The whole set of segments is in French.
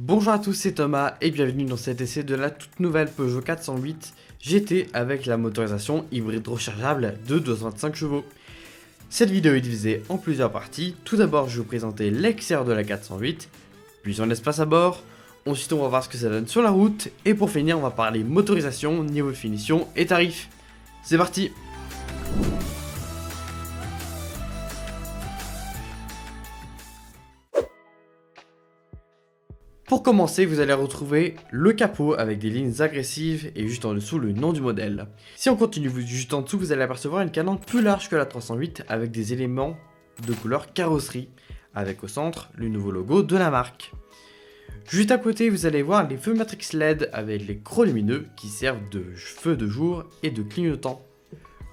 Bonjour à tous, c'est Thomas et bienvenue dans cet essai de la toute nouvelle Peugeot 408 GT avec la motorisation hybride rechargeable de 225 chevaux. Cette vidéo est divisée en plusieurs parties. Tout d'abord, je vais vous présenter l'extérieur de la 408, puis son espace à bord. Ensuite, on va voir ce que ça donne sur la route et pour finir, on va parler motorisation, niveau de finition et tarifs. C'est parti! Pour commencer, vous allez retrouver le capot avec des lignes agressives et juste en dessous le nom du modèle. Si on continue juste en dessous, vous allez apercevoir une calandre plus large que la 308 avec des éléments de couleur carrosserie, avec au centre le nouveau logo de la marque. Juste à côté, vous allez voir les feux Matrix LED avec les crocs lumineux qui servent de feux de jour et de clignotants.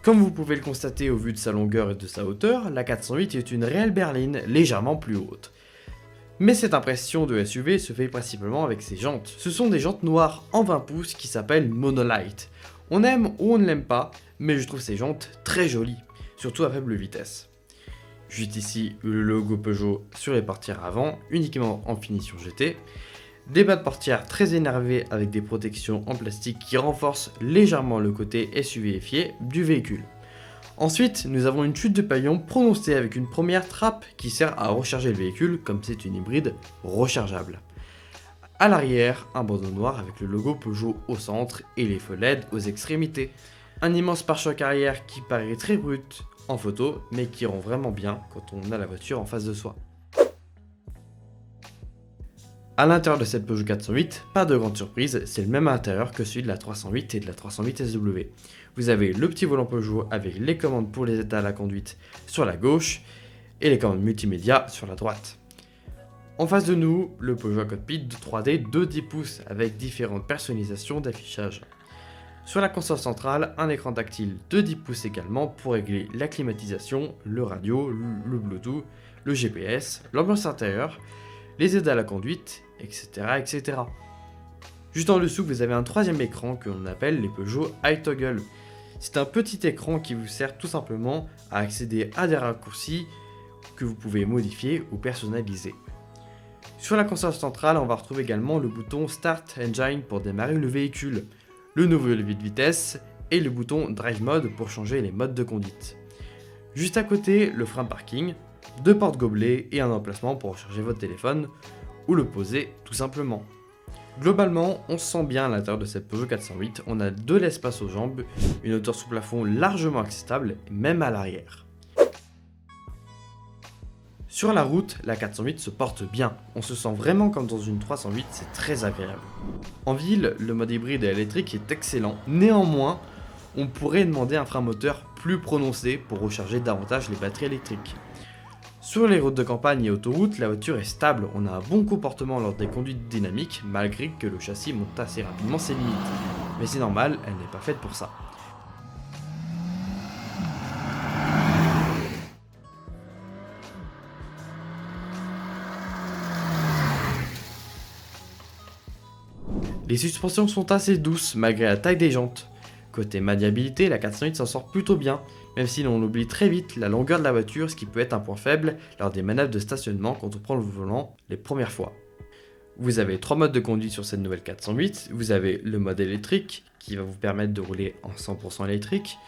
Comme vous pouvez le constater au vu de sa longueur et de sa hauteur, la 408 est une réelle berline légèrement plus haute. Mais cette impression de SUV se fait principalement avec ses jantes. Ce sont des jantes noires en 20 pouces qui s'appellent Monolight. On aime ou on ne l'aime pas, mais je trouve ces jantes très jolies, surtout à faible vitesse. Juste ici, le logo Peugeot sur les portières avant, uniquement en finition GT. Des bas de portière très énervés avec des protections en plastique qui renforcent légèrement le côté SUV-ifié du véhicule. Ensuite, nous avons une chute de pavillon prononcée avec une première trappe qui sert à recharger le véhicule comme c'est une hybride rechargeable. A l'arrière, un bandeau noir avec le logo Peugeot au centre et les feux LED aux extrémités. Un immense pare-choc arrière qui paraît très brut en photo mais qui rend vraiment bien quand on a la voiture en face de soi. A l'intérieur de cette Peugeot 408, pas de grande surprise, c'est le même intérieur que celui de la 308 et de la 308 SW. Vous avez le petit volant Peugeot avec les commandes pour les états à la conduite sur la gauche et les commandes multimédia sur la droite. En face de nous, le Peugeot Cockpit de 3D de 10 pouces avec différentes personnalisations d'affichage. Sur la console centrale, un écran tactile de 10 pouces également pour régler la climatisation, le radio, le Bluetooth, le GPS, l'ambiance intérieure, les aides à la conduite, etc., etc. Juste en dessous, vous avez un troisième écran que l'on appelle les Peugeot iToggle. C'est un petit écran qui vous sert tout simplement à accéder à des raccourcis que vous pouvez modifier ou personnaliser. Sur la console centrale, on va retrouver également le bouton Start Engine pour démarrer le véhicule, le nouveau levier de vitesse et le bouton Drive Mode pour changer les modes de conduite. Juste à côté, le frein de parking, deux portes gobelets et un emplacement pour recharger votre téléphone ou le poser tout simplement. Globalement, on se sent bien à l'intérieur de cette Peugeot 408, on a de l'espace aux jambes, une hauteur sous plafond largement acceptable, même à l'arrière. Sur la route, la 408 se porte bien, on se sent vraiment comme dans une 308, c'est très agréable. En ville, le mode hybride et électrique est excellent, néanmoins, on pourrait demander un frein moteur plus prononcé pour recharger davantage les batteries électriques. Sur les routes de campagne et autoroutes, la voiture est stable, on a un bon comportement lors des conduites dynamiques, malgré que le châssis monte assez rapidement ses limites. Mais c'est normal, elle n'est pas faite pour ça. Les suspensions sont assez douces malgré la taille des jantes. Côté maniabilité, la 408 s'en sort plutôt bien, même si l'on oublie très vite la longueur de la voiture, ce qui peut être un point faible lors des manœuvres de stationnement quand on prend le volant les premières fois. Vous avez trois modes de conduite sur cette nouvelle 408, vous avez le mode électrique qui va vous permettre de rouler en 100% électrique,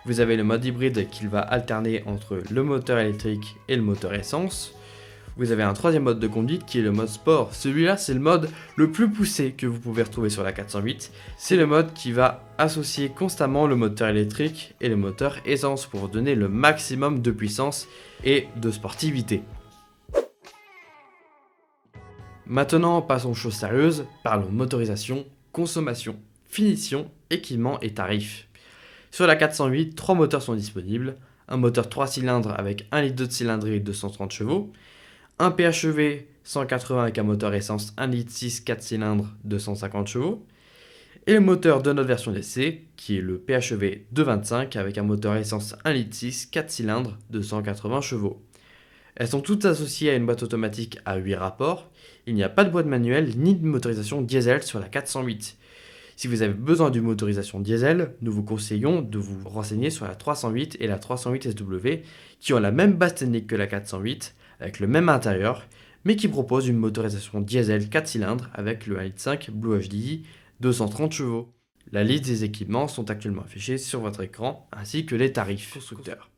vous avez le mode hybride qui va alterner entre le moteur électrique et le moteur essence. Vous avez un troisième mode de conduite qui est le mode sport. Celui-là, c'est le mode le plus poussé que vous pouvez retrouver sur la 408. C'est le mode qui va associer constamment le moteur électrique et le moteur essence pour vous donner le maximum de puissance et de sportivité. Maintenant, passons aux choses sérieuses. Parlons motorisation, consommation, finition, équipement et tarifs. Sur la 408, 3 moteurs sont disponibles. Un moteur 3 cylindres avec 1 litre de cylindrée et 230 chevaux. Un PHEV 180 avec un moteur essence 1 litre 6 4 cylindres 250 chevaux. Et le moteur de notre version d'essai qui est le PHEV 225 avec un moteur essence 1 litre 6 4 cylindres 280 chevaux. Elles sont toutes associées à une boîte automatique à 8 rapports. Il n'y a pas de boîte manuelle ni de motorisation diesel sur la 408. Si vous avez besoin d'une motorisation diesel, nous vous conseillons de vous renseigner sur la 308 et la 308 SW qui ont la même base technique que la 408 avec le même intérieur, mais qui propose une motorisation diesel 4 cylindres avec le 1.5 Blue HDI 230 chevaux. La liste des équipements sont actuellement affichés sur votre écran, ainsi que les tarifs constructeurs.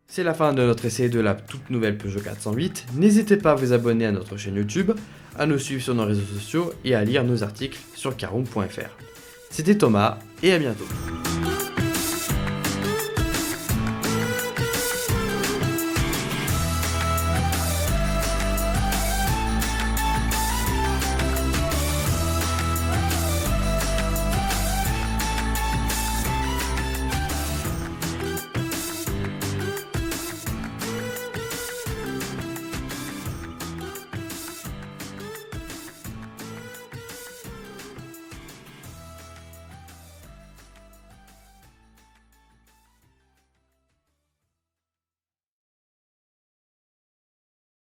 C'est la fin de notre essai de la toute nouvelle Peugeot 408. N'hésitez pas à vous abonner à notre chaîne YouTube, à nous suivre sur nos réseaux sociaux et à lire nos articles sur caroom.fr. C'était Thomas et à bientôt.